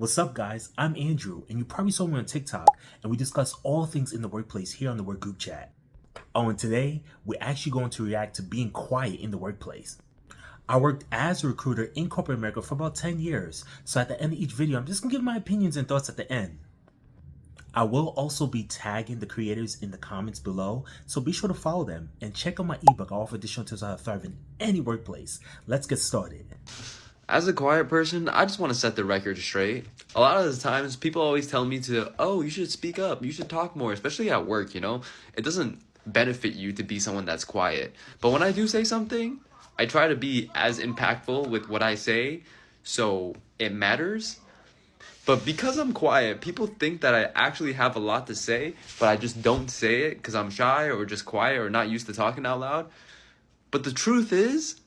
What's up, guys? I'm Andrew, and you probably saw me on TikTok, and we discuss all things in the workplace here on the work group chat. Oh, and today, we're actually going to react to being quiet in the workplace. I worked as a recruiter in corporate America for about 10 years, so at the end of each video, I'm just going to give my opinions and thoughts at the end. I will also be tagging the creators in the comments below, so be sure to follow them and check out my ebook. I offer additional tips on how to thrive in any workplace. Let's get started. As a quiet person, I just want to set the record straight. A lot of the times, people always tell me oh, you should speak up, you should talk more, especially at work, you know? It doesn't benefit you to be someone that's quiet. But when I do say something, I try to be as impactful with what I say, so it matters. But because I'm quiet, people think that I actually have a lot to say, but I just don't say it because I'm shy or just quiet or not used to talking out loud. But the truth is,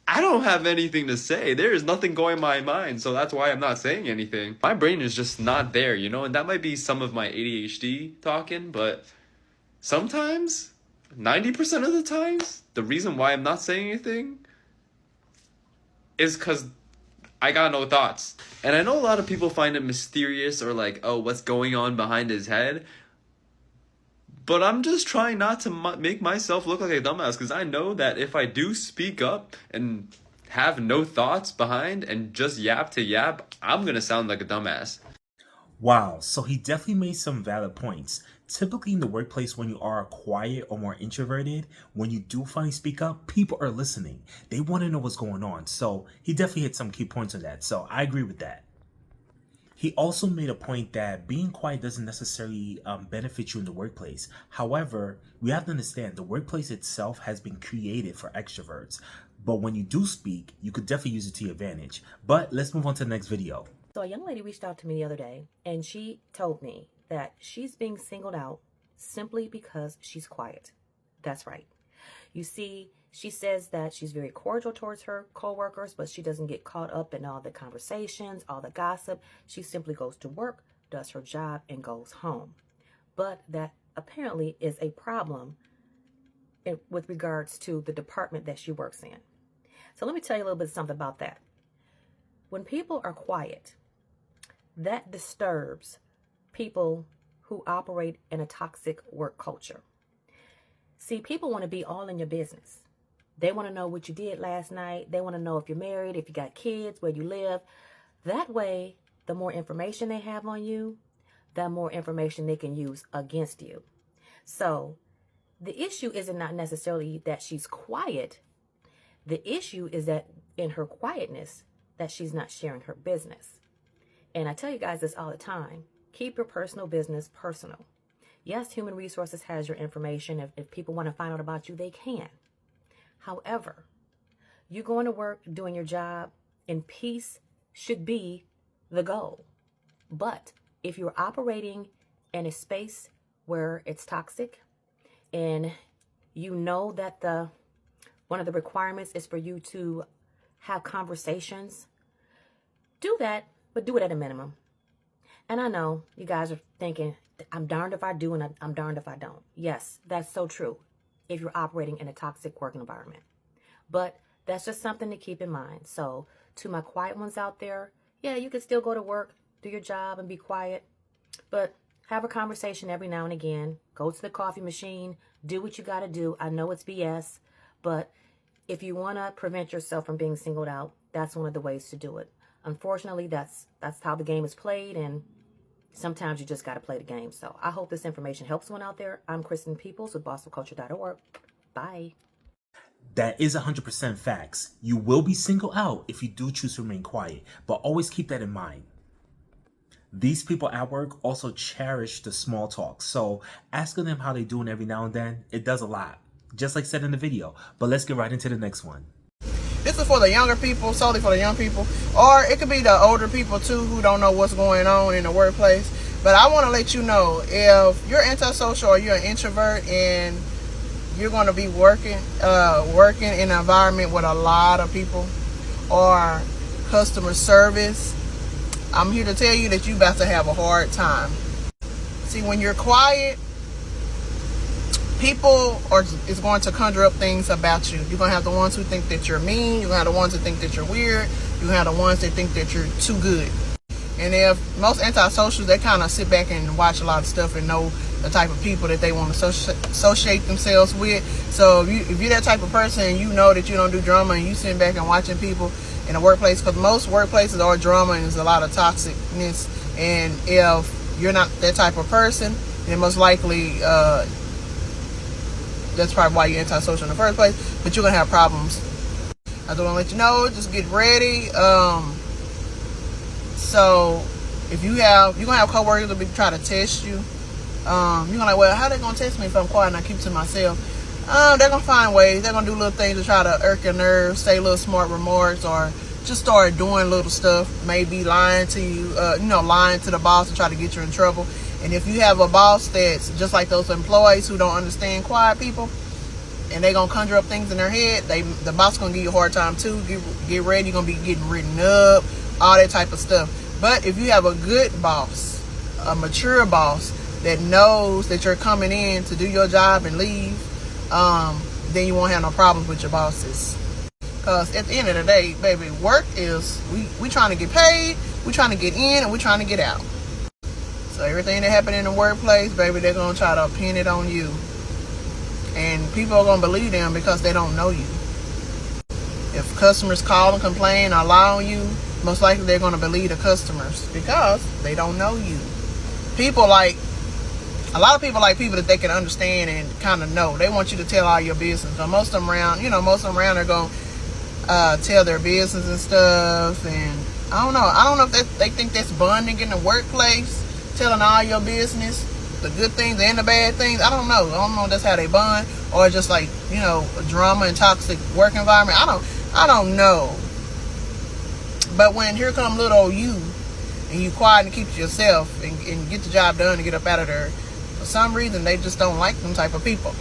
I don't have anything to say. There is nothing going in my mind, so that's why I'm not saying anything. My brain is just not there, you know? And that might be some of my ADHD talking, but sometimes, 90% of the times, the reason why I'm not saying anything is because I got no thoughts. And I know a lot of people find it mysterious or like, oh, what's going on behind his head? But I'm just trying not to make myself look like a dumbass, because I know that if I do speak up and have no thoughts behind and just yap to yap, I'm going to sound like a dumbass. Wow, so he definitely made some valid points. Typically in the workplace, when you are quiet or more introverted, when you do finally speak up, people are listening. They want to know what's going on. So he definitely hit some key points on that. So I agree with that. He also made a point that being quiet doesn't necessarily benefit you in the workplace. However, we have to understand the workplace itself has been created for extroverts. But when you do speak, you could definitely use it to your advantage. But let's move on to the next video. So a young lady reached out to me the other day, and she told me that she's being singled out simply because she's quiet. That's right. You see, she says that she's very cordial towards her coworkers, but she doesn't get caught up in all the conversations, all the gossip. She simply goes to work, does her job, and goes home. But that apparently is a problem with regards to the department that she works in. So let me tell you a little bit something about that. When people are quiet, that disturbs people who operate in a toxic work culture. See, people want to be all in your business. They want to know what you did last night. They want to know if you're married, if you got kids, where you live. That way, the more information they have on you, the more information they can use against you. So the issue isn't not necessarily that she's quiet. The issue is that in her quietness, that she's not sharing her business. And I tell you guys this all the time. Keep your personal business personal. Yes, human resources has your information. If people want to find out about you, they can. However, you going to work, doing your job, and peace should be the goal. But if you're operating in a space where it's toxic, and you know that one of the requirements is for you to have conversations, do that, but do it at a minimum. And I know you guys are thinking, I'm darned if I do and I'm darned if I don't. Yes, that's so true if you're operating in a toxic work environment. But that's just something to keep in mind. So to my quiet ones out there, yeah, you can still go to work, do your job and be quiet, but have a conversation every now and again. Go to the coffee machine, do what you got to do. I know it's BS, but if you want to prevent yourself from being singled out, that's one of the ways to do it. Unfortunately, that's how the game is played, and sometimes you just got to play the game. So I hope this information helps one out there. I'm Kristen Peoples with BostonCulture.org. Bye. That is 100% facts. You will be singled out if you do choose to remain quiet, but always keep that in mind. These people at work also cherish the small talk, so asking them how they doing every now and then, it does a lot, just like said in the video. But let's get right into the next one. This is for the younger people, solely for the young people, or it could be the older people too who don't know what's going on in the workplace. But I want to let you know, if you're antisocial or you're an introvert and you're going to be working in an environment with a lot of people or customer service, I'm here to tell you that you're about to have a hard time. See, when you're quiet, people is going to conjure up things about you. You're going to have the ones who think that you're mean. You're going to have the ones who think that you're weird. You're You have the ones that think that you're too good. And if most antisocials, they kind of sit back and watch a lot of stuff and know the type of people that they want to associate themselves with. So if you're that type of person and you know that you don't do drama and you sitting back and watching people in a workplace, because most workplaces are drama and there's a lot of toxicness, and if you're not that type of person, then most likely that's probably why you're antisocial in the first place, but you're gonna have problems. I just want to let you know, just get ready. So if you're gonna have coworkers that be trying to test you. You're gonna like, well, how they gonna test me if I'm quiet and I keep to myself? They're gonna find ways. They're gonna do little things to try to irk your nerves, say little smart remarks, or just start doing little stuff. Maybe lying to you, lying to the boss to try to get you in trouble. And if you have a boss that's just like those employees who don't understand quiet people, and they gonna conjure up things in their head, the boss gonna give you a hard time too. Get ready, you're gonna be getting written up, all that type of stuff. But if you have a good boss, a mature boss that knows that you're coming in to do your job and leave, then you won't have no problems with your bosses. Because at the end of the day, baby, work is, we trying to get paid, we trying to get in, and we trying to get out. So everything that happened in the workplace, baby, they're going to try to pin it on you. And people are going to believe them because they don't know you. If customers call and complain or lie on you, most likely they're going to believe the customers because they don't know you. A lot of people like people that they can understand and kind of know. They want you to tell all your business. So most of them around are going to tell their business and stuff. And I don't know if they think that's bonding in the workplace, telling all your business, the good things and the bad things. I don't know if that's how they bond, or just like, a drama and toxic work environment. I don't know. But when here come little old you, and you quiet and keep to yourself and get the job done and get up out of there, for some reason they just don't like them type of people.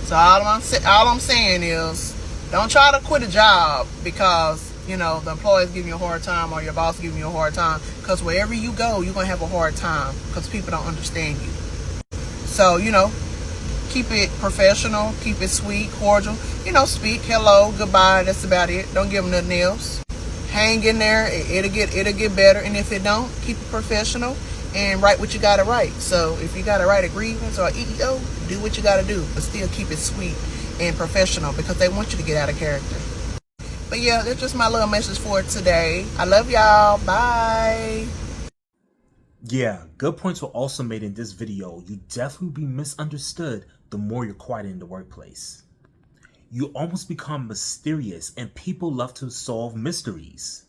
So all I'm saying is, don't try to quit a job because the employee's giving you a hard time or your boss giving you a hard time, because wherever you go, you're going to have a hard time because people don't understand you. So, keep it professional, keep it sweet, cordial. Speak, hello, goodbye, that's about it. Don't give them nothing else. Hang in there, it'll get better. And if it don't, keep it professional and write what you got to write. So if you got to write a grievance or EEO, do what you got to do, but still keep it sweet and professional because they want you to get out of character. But yeah, that's just my little message for today. I love y'all. Bye. Yeah, good points were also made in this video. You definitely be misunderstood the more you're quiet in the workplace. You almost become mysterious and people love to solve mysteries.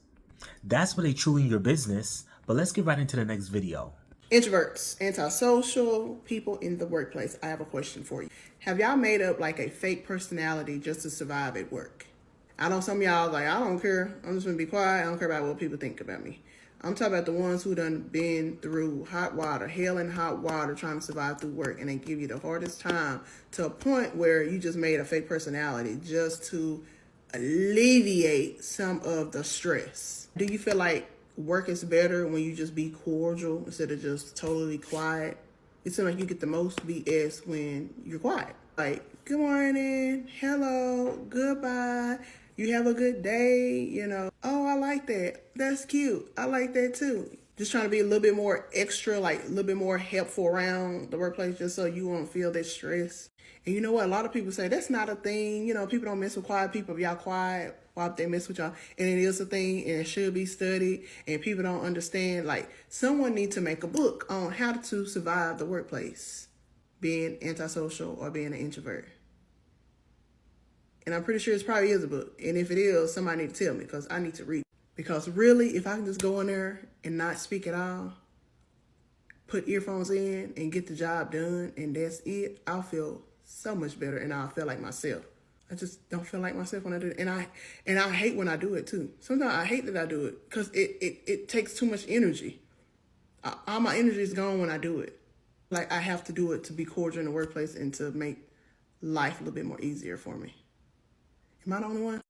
That's where they truly in your business, but let's get right into the next video. Introverts, antisocial people in the workplace. I have a question for you. Have y'all made up like a fake personality just to survive at work? I know some of y'all like, I don't care. I'm just gonna be quiet. I don't care about what people think about me. I'm talking about the ones who done been through hot water, hell and hot water, trying to survive through work, and they give you the hardest time to a point where you just made a fake personality just to alleviate some of the stress. Do you feel like work is better when you just be cordial instead of just totally quiet? It seems like you get the most BS when you're quiet. Like, good morning, hello, goodbye. You have a good day, Oh, I like that. That's cute. I like that too. Just trying to be a little bit more extra, like a little bit more helpful around the workplace just so you won't feel that stress. And you know what? A lot of people say that's not a thing. People don't mess with quiet people. If y'all quiet, why would they mess with y'all? And it is a thing and it should be studied. And people don't understand. Like, someone needs to make a book on how to survive the workplace, being antisocial or being an introvert. And I'm pretty sure it probably is a book. And if it is, somebody need to tell me because I need to read it. Because really, if I can just go in there and not speak at all, put earphones in and get the job done, and that's it, I'll feel so much better and I'll feel like myself. I just don't feel like myself when I do it. And I hate when I do it too. Sometimes I hate that I do it because it takes too much energy. All my energy is gone when I do it. Like, I have to do it to be cordial in the workplace and to make life a little bit more easier for me. Am I the only one?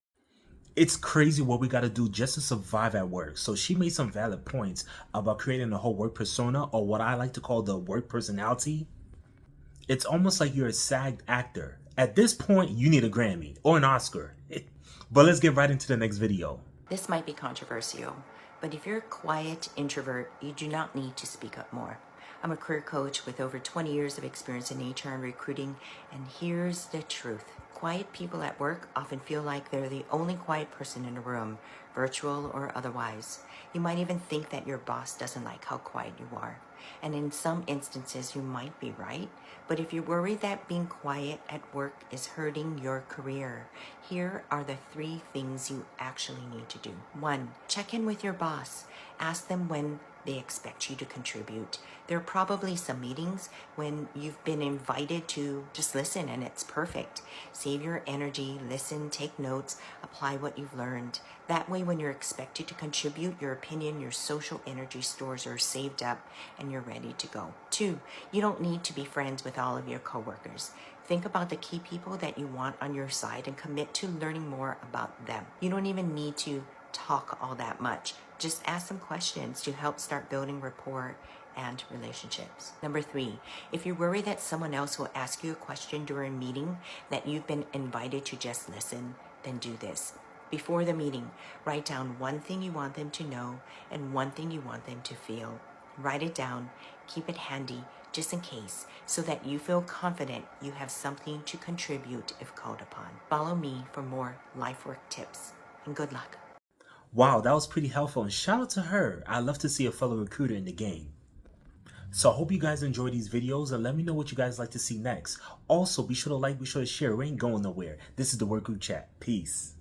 It's crazy what we gotta do just to survive at work. So she made some valid points about creating a whole work persona, or what I like to call the work personality. It's almost like you're a SAG actor. At this point, you need a Grammy or an Oscar. But let's get right into the next video. This might be controversial, but if you're a quiet introvert, you do not need to speak up more. I'm a career coach with over 20 years of experience in HR and recruiting, and here's the truth. Quiet people at work often feel like they're the only quiet person in a room, virtual or otherwise. You might even think that your boss doesn't like how quiet you are. And in some instances, you might be right. But if you're worried that being quiet at work is hurting your career, here are the 3 things you actually need to do. 1, check in with your boss. Ask them when they expect you to contribute. There are probably some meetings when you've been invited to just listen and it's perfect. Save your energy, listen, take notes, apply what you've learned. That way when you're expected to contribute, your opinion, your social energy stores are saved up and you're ready to go. 2, you don't need to be friends with all of your coworkers. Think about the key people that you want on your side and commit to learning more about them. You don't even need to talk all that much. Just ask some questions to help start building rapport and relationships. Number 3, if you worry that someone else will ask you a question during a meeting that you've been invited to just listen, then do this. Before the meeting, write down 1 thing you want them to know and 1 thing you want them to feel. Write it down, keep it handy, just in case, so that you feel confident you have something to contribute if called upon. Follow me for more life work tips, and good luck. Wow, that was pretty helpful, and shout out to her. I love to see a fellow recruiter in the game. So I hope you guys enjoy these videos, and let me know what you guys like to see next. Also, be sure to like, be sure to share. We ain't going nowhere. This is the Work Group Chat. Peace.